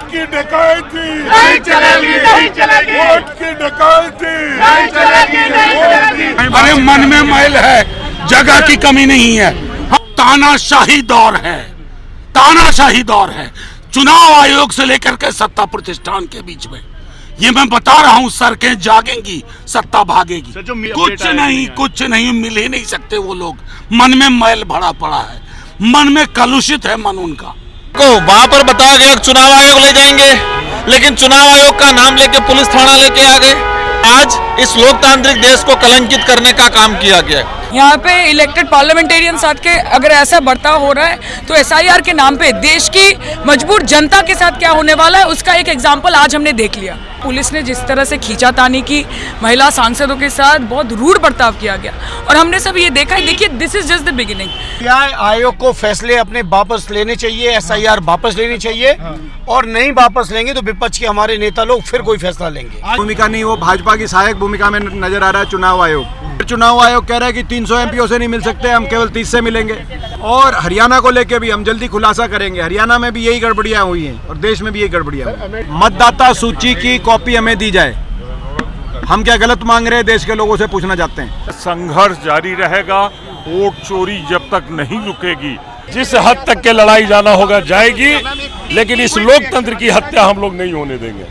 की डकैती नहीं चलेगी, नहीं चलेगी, वोट की डकैती नहीं चलेगी, नहीं चलेगी। अरे मन में मैल है, जगह की कमी नहीं है। तानाशाही दौर है, तानाशाही दौर है। चुनाव आयोग से लेकर के सत्ता प्रतिष्ठान के बीच में ये मैं बता रहा हूं, सड़कें जागेंगी, सत्ता भागेगी। कुछ नहीं मिल ही नहीं सकते वो लोग। मन में मैल भरा पड़ा है, मन में कलुषित है मन उनका। को वहां पर बताया गया चुनाव आयोग ले जाएंगे, लेकिन चुनाव आयोग का नाम लेके पुलिस थाना लेके आ गए। आज इस लोकतांत्रिक देश को कलंकित करने का काम किया गया है। यहाँ पे इलेक्टेड पार्लियामेंटेरियन साथ के अगर ऐसा बर्ताव हो रहा है तो एसआईआर के नाम पे देश की मजबूर जनता के साथ क्या होने वाला है उसका एक एग्जाम्पल आज हमने देख लिया। पुलिस ने जिस तरह से खींचातानी की, महिला सांसदों के साथ बहुत रूड बर्ताव किया गया और हमने सब ये देखा है। देखिए, this is just the beginning. न्याय आयोग को फैसले अपने वापस लेने चाहिए, एसआईआर वापस लेनी चाहिए और नहीं वापस लेंगे तो विपक्ष के हमारे नेता लोग फिर कोई फैसला लेंगे। भूमिका नहीं, वो भाजपा की सहायक भूमिका में नजर आ रहा है चुनाव आयोग। चुनाव आयोग कह रहा है कि 300 एमपीओ से नहीं मिल सकते, हम केवल 30 से मिलेंगे। और हरियाणा को लेके भी हम जल्दी खुलासा करेंगे। हरियाणा में भी यही गड़बड़ियां हुई हैं और देश में भी यही गड़बड़ियां हुई। मतदाता सूची की कॉपी हमें दी जाए। हम क्या गलत मांग रहे हैं, देश के लोगों से पूछना चाहते हैं। संघर्ष जारी रहेगा, वोट चोरी जब तक नहीं रुकेगी, जिस हद तक के लड़ाई जाना होगा जाएगी, लेकिन इस लोकतंत्र की हत्या हम लोग नहीं होने देंगे।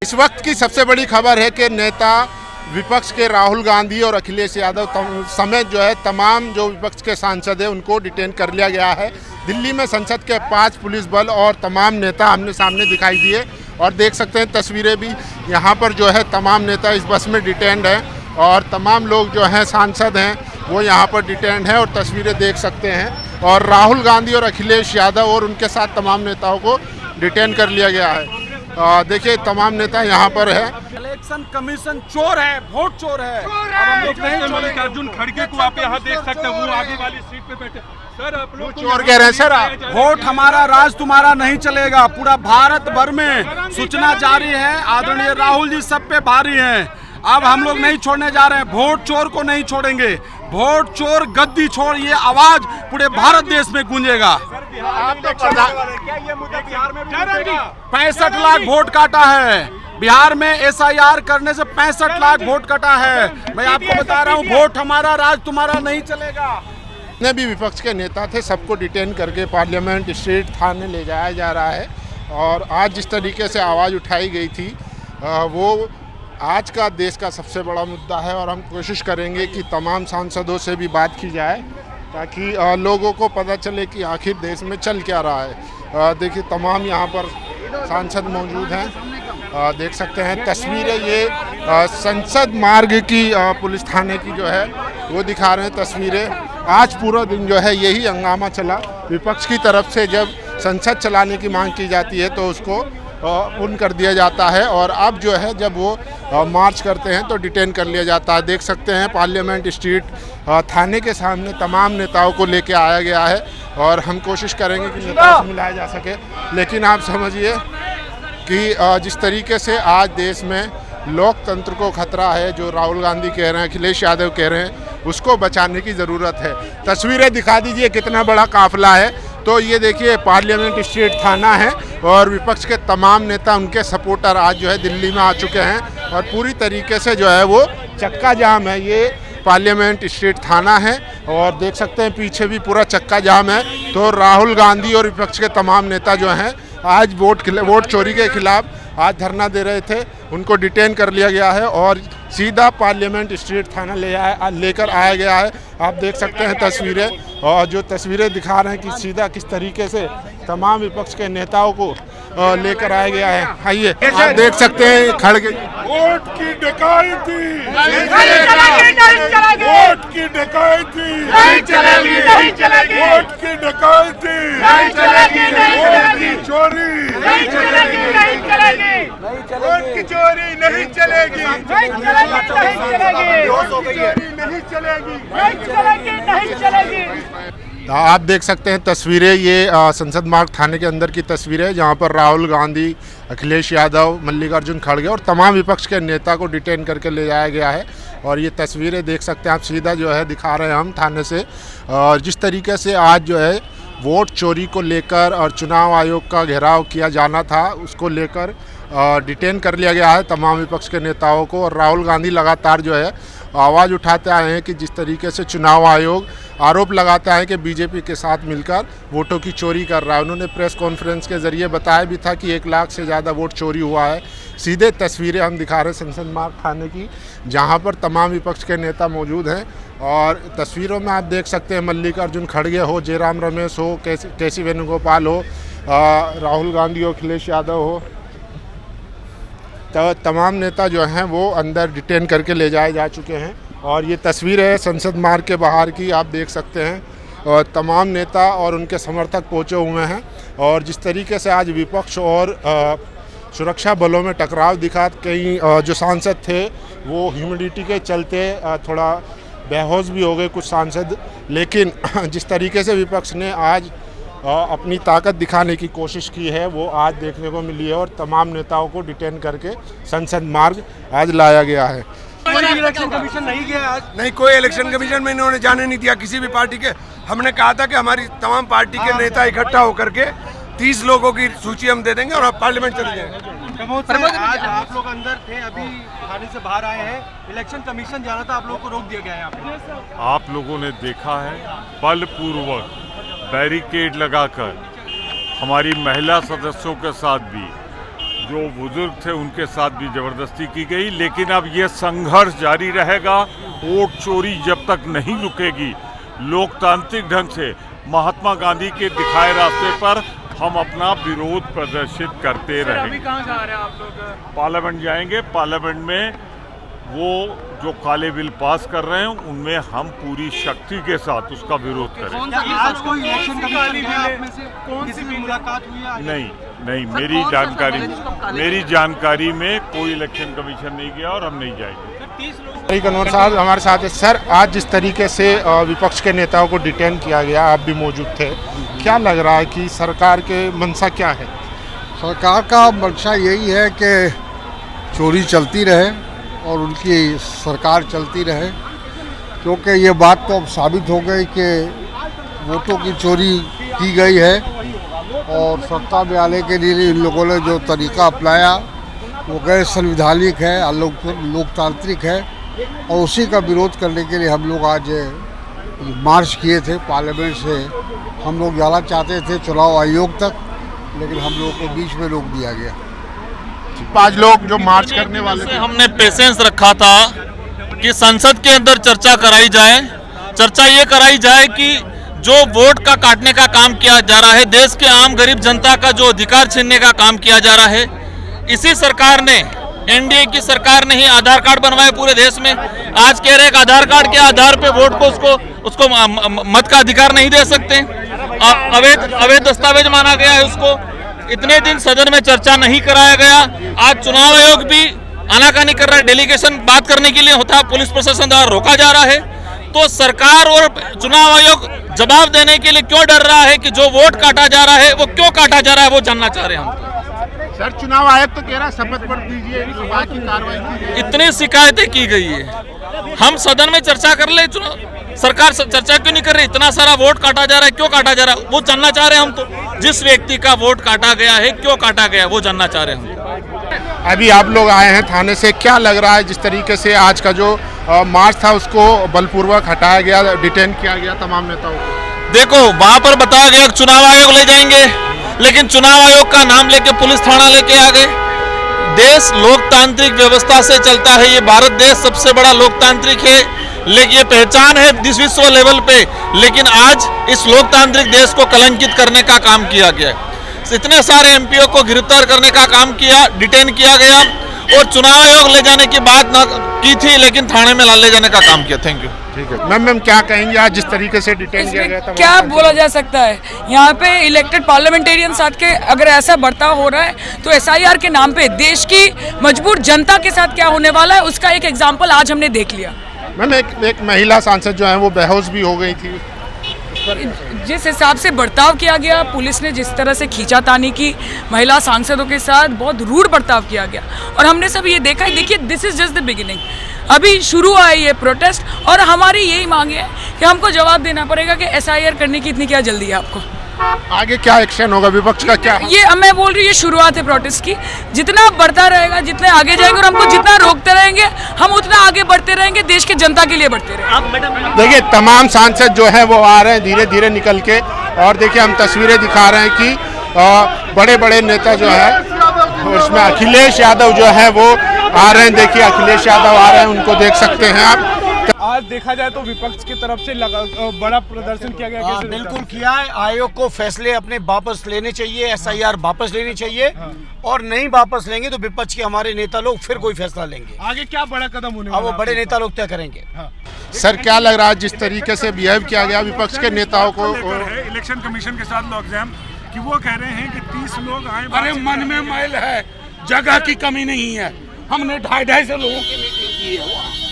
इस वक्त की सबसे बड़ी खबर है कि नेता विपक्ष के राहुल गांधी और अखिलेश यादव समेत जो है तमाम जो विपक्ष के सांसद हैं उनको डिटेन कर लिया गया है। दिल्ली में संसद के 5 पुलिस बल और तमाम नेता आमने सामने दिखाई दिए और देख सकते हैं तस्वीरें भी। यहाँ पर जो है तमाम नेता इस बस में डिटेन्ड हैं और तमाम लोग जो हैं सांसद हैं वो यहाँ पर डिटेन्ड हैं और तस्वीरें देख सकते हैं। और राहुल गांधी और अखिलेश यादव और उनके साथ तमाम नेताओं को डिटेन कर लिया गया है। देखिए तमाम नेता यहाँ पर है। इलेक्शन कमीशन चोर है, वोट चोर है। अब हम लोग नहीं मल्लिकार्जुन खड़गे को आप यहाँ देख सकते हैं, वो आगे वाली सीट पे बैठे। सर आप लोग चोर कह रहे हैं सर आप? वोट हमारा, राज तुम्हारा नहीं चलेगा। पूरा भारत भर में सूचना जारी है, आदरणीय राहुल जी सब पे भारी हैं। अब हम लोग नहीं छोड़ने जा रहे हैं, वोट चोर को नहीं छोड़ेंगे। वोट चोर गद्दी छोड़, ये आवाज पूरे भारत देश में गूंजेगा। 65 लाख वोट काटा है बिहार में, एसआईआर करने से 65 लाख वोट कटा है। मैं आपको बता रहा हूँ, वोट हमारा, राज तुम्हारा नहीं चलेगा। जितने भी विपक्ष के नेता थे सबको डिटेन करके पार्लियामेंट स्ट्रीट थाने ले जाया जा रहा है। और आज जिस तरीके से आवाज़ उठाई गई थी वो आज का देश का सबसे बड़ा मुद्दा है और हम कोशिश करेंगे कि तमाम सांसदों से भी बात की जाए ताकि लोगों को पता चले कि आखिर देश में चल क्या रहा है। देखिए तमाम यहाँ पर सांसद मौजूद हैं, देख सकते हैं तस्वीरें। ये संसद मार्ग की पुलिस थाने की जो है वो दिखा रहे हैं तस्वीरें। आज पूरा दिन जो है यही हंगामा चला। विपक्ष की तरफ से जब संसद चलाने की मांग की जाती है तो उसको पूर्ण कर दिया जाता है और अब जो है जब वो मार्च करते हैं तो डिटेन कर लिया जाता है। देख सकते हैं पार्लियामेंट स्ट्रीट थाने के सामने तमाम नेताओं को लेके आया गया है और हम कोशिश करेंगे कि नेताओं से मिलाया जा सके। लेकिन आप समझिए कि जिस तरीके से आज देश में लोकतंत्र को खतरा है, जो राहुल गांधी कह रहे हैं, अखिलेश यादव कह रहे हैं, उसको बचाने की ज़रूरत है। तस्वीरें दिखा दीजिए कितना बड़ा काफिला है। तो ये देखिए पार्लियामेंट स्ट्रीट थाना है और विपक्ष के तमाम नेता, उनके सपोर्टर आज जो है दिल्ली में आ चुके हैं और पूरी तरीके से जो है वो चक्का जाम है। ये पार्लियामेंट स्ट्रीट थाना है और देख सकते हैं पीछे भी पूरा चक्का जाम है। तो राहुल गांधी और विपक्ष के तमाम नेता जो हैं आज वोट चोरी के खिलाफ आज धरना दे रहे थे, उनको डिटेन कर लिया गया है और सीधा पार्लियामेंट स्ट्रीट थाना लेकर आया गया है। आप देख सकते हैं तस्वीरें और जो तस्वीरें दिखा रहे हैं कि सीधा किस तरीके से तमाम विपक्ष के नेताओं को लेकर आया गया है। आइए आप देख सकते हैं खड़गे। वोट की डकैती नहीं चलेगी, नहीं चलेगी, वोट की डकैती नहीं चलेगी, नहीं चलेगी, वोट की डकैती नहीं चलेगी, नहीं चलेगी, चोरी नहीं चलेगी, नहीं चलेगी, वोट की चोरी नहीं चलेगी, नहीं चलेगी, नहीं चलेगी, चोरी नहीं चलेगी, नहीं चलेगी, नहीं चलेगी। आप देख सकते हैं तस्वीरें, ये संसद मार्ग थाने के अंदर की तस्वीरें, जहां पर राहुल गांधी, अखिलेश यादव, मल्लिकार्जुन खड़गे और तमाम विपक्ष के नेता को डिटेन करके ले जाया गया है। और ये तस्वीरें देख सकते हैं आप, सीधा जो है दिखा रहे हैं हम थाने से। और जिस तरीके से आज जो है वोट चोरी को लेकर और चुनाव आयोग का घेराव किया जाना था, उसको लेकर डिटेन कर लिया गया है तमाम विपक्ष के नेताओं को। और राहुल गांधी लगातार जो है आवाज़ उठाते आए हैं कि जिस तरीके से चुनाव आयोग आरोप लगाता है कि बीजेपी के साथ मिलकर वोटों की चोरी कर रहा है। उन्होंने प्रेस कॉन्फ्रेंस के ज़रिए बताया भी था कि 1 लाख से ज़्यादा वोट चोरी हुआ है। सीधे तस्वीरें हम दिखा रहे हैं संसद मार्ग थाने की, जहां पर तमाम विपक्ष के नेता मौजूद हैं। और तस्वीरों में आप देख सकते हैं मल्लिकार्जुन खड़गे हो, जयराम रमेश हो, केसी वेणुगोपाल हो, राहुल गांधी हो, अखिलेश यादव हो, तो तमाम नेता जो हैं वो अंदर डिटेन करके ले जाए जा चुके हैं। और ये तस्वीर है संसद मार्ग के बाहर की, आप देख सकते हैं। और तमाम नेता और उनके समर्थक पहुंचे हुए हैं। और जिस तरीके से आज विपक्ष और सुरक्षा बलों में टकराव दिखा, कई जो सांसद थे वो ह्यूमिडिटी के चलते थोड़ा बेहोश भी हो गए कुछ सांसद। लेकिन जिस तरीके से विपक्ष ने आज अपनी ताकत दिखाने की कोशिश की है वो आज देखने को मिली है। और तमाम नेताओं को डिटेन करके संसद मार्ग आज लाया गया है। कोई इलेक्शन कमीशन नहीं गया आज? नहीं, कोई इलेक्शन कमीशन में इन्होंने जाने नहीं दिया किसी भी पार्टी के। हमने कहा था कि हमारी तमाम पार्टी के नेता इकट्ठा होकर के 30 लोगों की सूची हम दे देंगे और आप पार्लियामेंट चले जाएंगे। आज आप लोग अंदर थे, अभी थाने से बाहर आए हैं, इलेक्शन कमीशन जाना था, आप लोगों को रोक दिया गया है यहाँ पे। आप लोगों ने देखा है बलपूर्वक बैरिकेड लगाकर हमारी महिला सदस्यों के साथ भी, जो बुजुर्ग थे उनके साथ भी ज़बरदस्ती की गई। लेकिन अब ये संघर्ष जारी रहेगा। वोट चोरी जब तक नहीं रुकेगी, लोकतांत्रिक ढंग से महात्मा गांधी के दिखाए रास्ते पर हम अपना विरोध प्रदर्शित करते रहेंगे। अभी कहाँ जा रहे हैं आप लोग? पार्लियामेंट जाएंगे। पार्लियामेंट में वो जो काले बिल पास कर रहे हैं उनमें हम पूरी शक्ति के साथ उसका विरोध करेंगे। आज कोई इलेक्शन कमीशन है आप में से? कौन सी मुलाकात हुई है? नहीं, मेरी जानकारी में कोई इलेक्शन कमीशन नहीं गया और हम नहीं जाएंगे। कन्वर साहब हमारे साथ है। सर, आज जिस तरीके से विपक्ष के नेताओं को डिटेन किया गया, आप भी मौजूद थे, क्या लग रहा है कि सरकार के मंशा क्या है? सरकार का मंशा यही है कि चोरी चलती रहे और उनकी सरकार चलती रहे, क्योंकि ये बात तो अब साबित हो गई कि वोटों की चोरी की गई है। और सत्ता में आने के लिए इन लोगों ने जो तरीका अपनाया वो गैर संवैधानिक है, लोकतांत्रिक है। और उसी का विरोध करने के लिए हम लोग आज मार्च किए थे। पार्लियामेंट से हम लोग जाना चाहते थे चुनाव आयोग तक, लेकिन हम लोगों को बीच में रोक दिया गया। 5 लोग जो मार्च करने वाले थे, हमने पेशेंस रखा था कि संसद के अंदर चर्चा कराई जाए। चर्चा ये कराई जाए कि जो वोट का काटने का काम किया जा रहा है, देश के आम गरीब जनता का जो अधिकार छीनने का काम किया जा रहा है, इसी सरकार ने, एनडीए की सरकार ने ही आधार कार्ड बनवाए पूरे देश में। आज कह रहे हैं कि आधार कार्ड के आधार पे वोट को उसको मत का अधिकार नहीं दे सकते। अवैध दस्तावेज माना गया है उसको। इतने दिन सदन में चर्चा नहीं कराया गया। आज चुनाव आयोग भी आनाकानी कर रहा है, डेलीगेशन बात करने के लिए होता है, पुलिस प्रशासन द्वारा रोका जा रहा है। तो सरकार और चुनाव आयोग जवाब देने के लिए क्यों डर रहा है कि जो वोट काटा जा रहा है वो क्यों काटा जा रहा है, वो जानना चाह रहे हैं हम। सर, चुनाव आयोग तो कह रहा है शपथ पत्र दीजिए, बाकी कार्रवाई कीजिए। इतनी शिकायतें की गई है, हम सदन में चर्चा कर ले, सरकार चर्चा क्यों नहीं कर रही? इतना सारा वोट काटा जा रहा है, क्यों काटा जा रहा है वो जानना चाह रहे हैं हम। तो जिस व्यक्ति का वोट काटा गया है, क्यों काटा गया, वो जानना चाह रहे हैं हम। अभी आप लोग आए हैं थाने से, क्या लग रहा है जिस तरीके से आज का जो मार्च था उसको बलपूर्वक हटाया गया, डिटेन किया गया तमाम नेताओं को? देखो, वहां पर बताया गया चुनाव आयोग ले जाएंगे, लेकिन चुनाव आयोग का नाम लेके पुलिस थाना लेके आ गए। देश लोकतांत्रिक व्यवस्था से चलता है। ये भारत देश सबसे बड़ा लोकतांत्रिक है, लेकिन ये पहचान है विश्व लेवल पे। लेकिन आज इस लोकतांत्रिक देश को कलंकित करने का काम किया गया। इतने सारे एमपीओ को गिरफ्तार करने का काम किया, डिटेन किया गया और चुनाव आयोग ले जाने की बात न की थी, लेकिन थाने में ले जाने का काम किया। Thank you. ठीक है मैम, क्या कहेंगे आज जिस तरीके से डिटेन किया गया था? क्या बोला जा सकता है? यहाँ पे इलेक्टेड पार्लियामेंटेरियंस आके अगर ऐसा बर्ताव हो रहा है तो एसआईआर के नाम पे देश की मजबूर जनता के साथ क्या होने वाला है उसका एक एग्जाम्पल आज हमने देख लिया। मैम, एक महिला सांसद जो है वो बेहोश भी हो गई थी। जिस हिसाब से बर्ताव किया गया, पुलिस ने जिस तरह से खींचातानी की महिला सांसदों के साथ, बहुत रूड बर्ताव किया गया और हमने सब ये देखा है। देखिए, this is just the beginning, अभी शुरू हुआ है ये प्रोटेस्ट और हमारी यही मांग है कि हमको जवाब देना पड़ेगा कि SIR करने की इतनी क्या जल्दी है आपको। आगे क्या एक्शन होगा, विपक्ष का क्या? ये मैं बोल रही हूँ, ये शुरुआत है प्रोटेस्ट की। जितना बढ़ता रहेगा, जितने आगे जाएंगे और हमको जितना रोकते रहेंगे, हम उतना आगे बढ़ते रहेंगे, देश की जनता के लिए बढ़ते रहेंगे। देखिए, तमाम सांसद जो है वो आ रहे हैं धीरे धीरे निकल के, और देखिए हम तस्वीरें दिखा रहे हैं कि बड़े बड़े नेता जो है, उसमें अखिलेश यादव जो है वो आ रहे हैं। देखिए अखिलेश यादव आ रहे हैं, उनको देख सकते हैं आप। आज देखा जाए तो विपक्ष की तरफ से बड़ा प्रदर्शन किया गया। कैसे बिल्कुल किया है। आयोग को फैसले अपने वापस लेने चाहिए, SIR वापस लेनी चाहिए, और नहीं वापस लेंगे तो विपक्ष के हमारे नेता लोग फिर कोई फैसला लेंगे। आगे क्या बड़ा कदम होने अब वो बड़े नेता लोग तय करेंगे। सर, क्या लग रहा है जिस तरीके से बिहेव किया गया विपक्ष के नेताओं को? इलेक्शन कमीशन के साथ लॉकडाउन कि वो कह रहे हैं कि 30 लोग आए। अरे मन में मैल है, जगह की कमी नहीं है। हमने 250 लोगों की मीटिंग की है।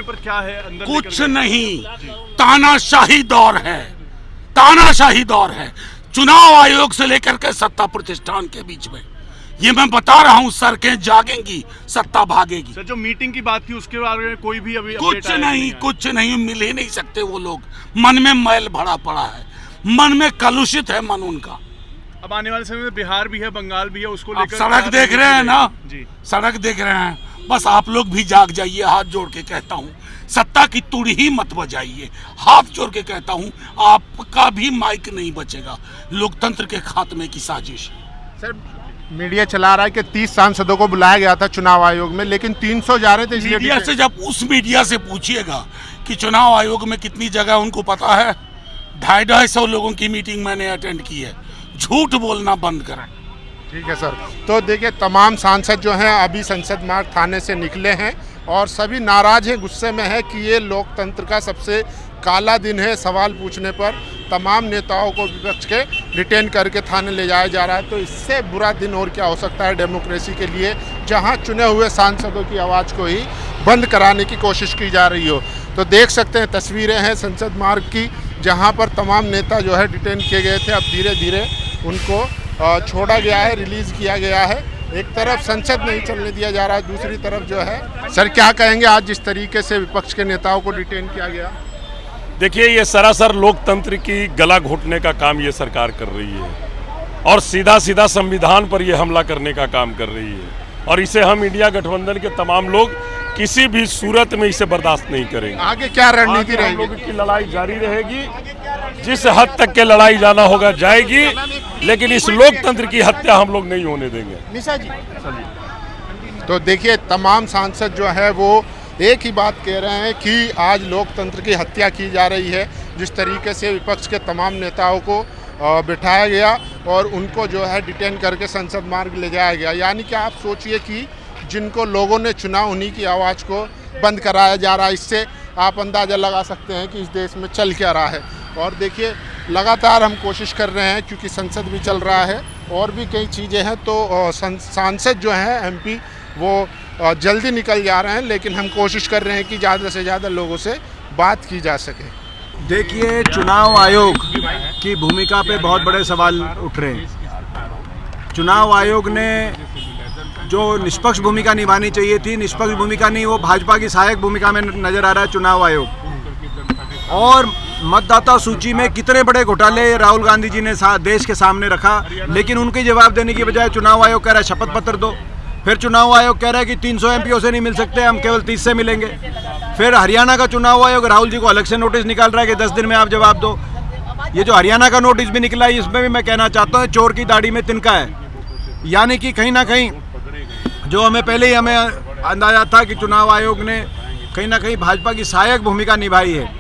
पर क्या है अंदर? कुछ नहीं, तानाशाही दौर है, तानाशाही दौर है। चुनाव आयोग से लेकर के सत्ता प्रतिष्ठान के बीच में, ये मैं बता रहा हूँ, सड़कें जागेंगी, सत्ता भागेगी। सर, जो मीटिंग की बात थी उसके बारे में कोई भी अभी कुछ नहीं, मिल ही नहीं सकते वो लोग। मन में मैल भरा पड़ा है, मन में कलुषित है मन उनका। अब आने वाले समय में बिहार भी है, बंगाल भी है, उसको लेकर सड़क देख रहे हैं ना जी, सड़क देख रहे हैं। बस आप लोग भी जाग जाइए, हाथ जोड़ के कहता हूँ, सत्ता की तुड़ी ही मत बजाइए। हाथ जोड़ के कहता हूँ, आपका भी माइक नहीं बचेगा। लोकतंत्र के खात्मे की साजिश। सर, मीडिया चला रहा है कि 30 सांसदों को बुलाया गया था चुनाव आयोग में, लेकिन 300 जा रहे थे। मीडिया से जब उस मीडिया से पूछिएगा कि चुनाव आयोग में कितनी जगह उनको पता है, 250 लोगों की मीटिंग मैंने अटेंड की है। झूठ बोलना बंद करें। ठीक है सर। तो देखिए, तमाम सांसद जो हैं अभी संसद मार्ग थाने से निकले हैं और सभी नाराज हैं, गुस्से में है कि ये लोकतंत्र का सबसे काला दिन है। सवाल पूछने पर तमाम नेताओं को विपक्ष के डिटेन करके थाने ले जाया जा रहा है। तो इससे बुरा दिन और क्या हो सकता है डेमोक्रेसी के लिए, जहां चुने हुए सांसदों की आवाज़ को ही बंद कराने की कोशिश की जा रही हो। तो देख सकते हैं, तस्वीरें हैं संसद मार्ग की, जहां पर तमाम नेता जो है डिटेन किए गए थे, अब धीरे धीरे उनको छोड़ा गया है, रिलीज़ किया गया है। एक तरफ संसद नहीं चलने दिया जा रहा है, दूसरी तरफ जो है। सर, क्या कहेंगे आज जिस तरीके से विपक्ष के नेताओं को डिटेन किया गया? देखिए, ये सरासर लोकतंत्र की गला घोटने का काम ये सरकार कर रही है और सीधा सीधा संविधान पर ये हमला करने का काम कर रही है, और इसे हम इंडिया गठबंधन के तमाम लोग किसी भी सूरत में इसे बर्दाश्त नहीं करेंगे। आगे क्या रणनीति रहेगी? हम लोगों की लड़ाई जारी रहेगी, जिस हद तक के लड़ाई जाना होगा जाएगी, लेकिन इस लोकतंत्र की हत्या हम लोग नहीं होने देंगे। निशा जी, तो देखिए, तमाम सांसद जो है वो एक ही बात कह रहे हैं कि आज लोकतंत्र की हत्या की जा रही है। जिस तरीके से विपक्ष के तमाम नेताओं को बिठाया गया और उनको जो है डिटेन करके संसद मार्ग ले जाया गया, यानी कि आप सोचिए कि जिनको लोगों ने चुना उन्हीं की आवाज़ को बंद कराया जा रहा है। इससे आप अंदाज़ा लगा सकते हैं कि इस देश में चल क्या रहा है। और देखिए, लगातार हम कोशिश कर रहे हैं, क्योंकि संसद भी चल रहा है और भी कई चीज़ें हैं, तो सांसद जो हैं MP वो जल्दी निकल जा रहे हैं, लेकिन हम कोशिश कर रहे हैं कि ज़्यादा से ज़्यादा लोगों से बात की जा सके। देखिए, चुनाव आयोग की भूमिका पे बहुत बड़े सवाल उठ रहे हैं। चुनाव आयोग ने जो निष्पक्ष भूमिका निभानी चाहिए थी, निष्पक्ष भूमिका नहीं, वो भाजपा की सहायक भूमिका में नजर आ रहा है चुनाव आयोग। और मतदाता सूची में कितने बड़े घोटाले राहुल गांधी जी ने देश के सामने रखा, लेकिन उनके जवाब देने की बजाय चुनाव आयोग कह रहा है शपथ पत्र दो। फिर चुनाव आयोग कह रहा है कि 300 MPO से नहीं मिल सकते, हम केवल 30 से मिलेंगे। फिर हरियाणा का चुनाव आयोग राहुल जी को अलग से नोटिस निकाल रहा है कि 10 दिन में आप जवाब दो। ये जो हरियाणा का नोटिस भी निकला है, इसमें भी मैं कहना चाहता हूँ चोर की दाढ़ी में तिनका है। यानी कि कहीं ना कहीं जो हमें पहले ही हमें अंदाजा था कि चुनाव आयोग ने कहीं ना कहीं भाजपा की सहायक भूमिका निभाई है,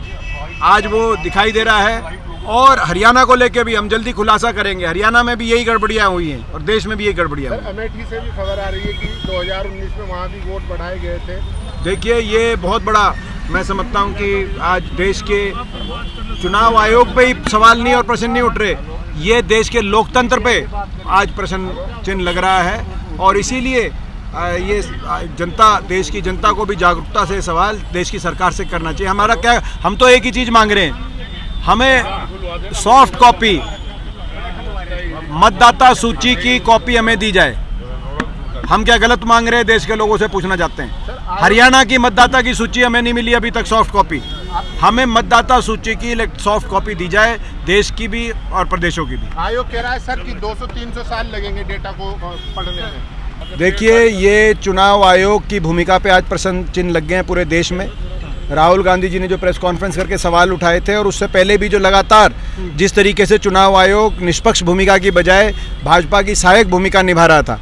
आज वो दिखाई दे रहा है। और हरियाणा को लेके भी हम जल्दी खुलासा करेंगे। हरियाणा में भी यही गड़बड़ियाँ हुई हैं और देश में भी यही गड़बड़ियाँ हुई। अमेठी से भी खबर आ रही है कि 2019 में वहाँ भी वोट बढ़ाए गए थे। देखिए, ये बहुत बड़ा मैं समझता हूँ कि आज देश के चुनाव आयोग पे ही सवाल नहीं और प्रश्न नहीं उठ रहे, ये देश के लोकतंत्र पे आज प्रश्न चिन्ह लग रहा है। और इसीलिए ये जनता, देश की जनता को भी जागरूकता से सवाल देश की सरकार से करना चाहिए। हमारा क्या, हम तो एक ही चीज़ मांग रहे हैं हमें सॉफ्ट कॉपी मतदाता सूची की कॉपी हमें दी जाए। हम क्या गलत मांग रहे हैं, देश के लोगों से पूछना चाहते हैं। हरियाणा की मतदाता की सूची हमें नहीं मिली अभी तक सॉफ्ट कॉपी। हमें मतदाता सूची की सॉफ्ट कॉपी दी जाए, देश की भी और प्रदेशों की भी। आयोग कह रहा है सर कि 200-300 साल लगेंगे डेटा को पढ़ने में। देखिए, ये चुनाव आयोग की भूमिका पे आज प्रश्न चिन्ह लग गए हैं पूरे देश में। राहुल गांधी जी ने जो प्रेस कॉन्फ्रेंस करके सवाल उठाए थे और उससे पहले भी जो लगातार जिस तरीके से चुनाव आयोग निष्पक्ष भूमिका की बजाय भाजपा की सहायक भूमिका निभा रहा था,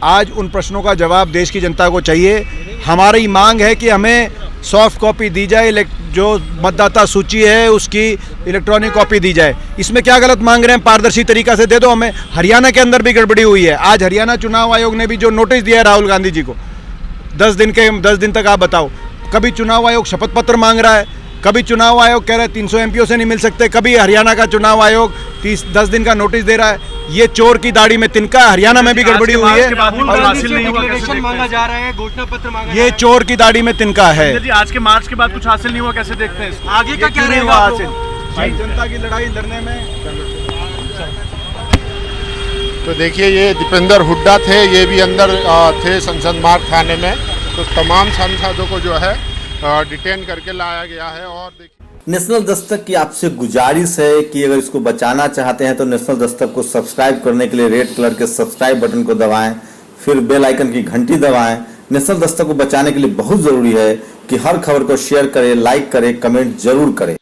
आज उन प्रश्नों का जवाब देश की जनता को चाहिए। हमारी मांग है कि हमें सॉफ्ट कॉपी दी जाए, जो मतदाता सूची है उसकी इलेक्ट्रॉनिक कॉपी दी जाए। इसमें क्या गलत मांग रहे हैं, पारदर्शी तरीका से दे दो हमें। हरियाणा के अंदर भी गड़बड़ी हुई है। आज हरियाणा चुनाव आयोग ने भी जो नोटिस दिया है राहुल गांधी जी को 10 दिन तक आप बताओ, कभी चुनाव आयोग शपथ पत्र मांग रहा है, कभी चुनाव आयोग कह रहा है 300 एमपीओ से नहीं मिल सकते, कभी हरियाणा का चुनाव आयोग 10 दिन का नोटिस दे रहा है। ये चोर की दाढ़ी में तिनका। हरियाणा में भी गड़बड़ी हुई है, मांगा जा रहा है, घोषणा पत्र मांगा ये चोर की दाढ़ी में तिनका है। आज के मार्च के बाद कुछ हासिल नहीं हुआ, कैसे देखते हैं इसको? आगे का क्या रहेगा हासिल? जनता की लड़ाई लड़ने में। तो देखिए, ये दीपेंद्र हुड्डा थे, ये भी अंदर थे संसद मार्ग थाने में। तो तमाम सांसदों को जो है डिटेन करके लाया गया है। और देखिए, नेशनल दस्तक की आपसे गुजारिश है कि अगर इसको बचाना चाहते हैं तो नेशनल दस्तक को सब्सक्राइब करने के लिए रेड कलर के सब्सक्राइब बटन को दबाएं, फिर बेल आइकन की घंटी दबाएं। नेशनल दस्तक को बचाने के लिए बहुत जरूरी है कि हर खबर को शेयर करें, लाइक करें, कमेंट जरूर करें।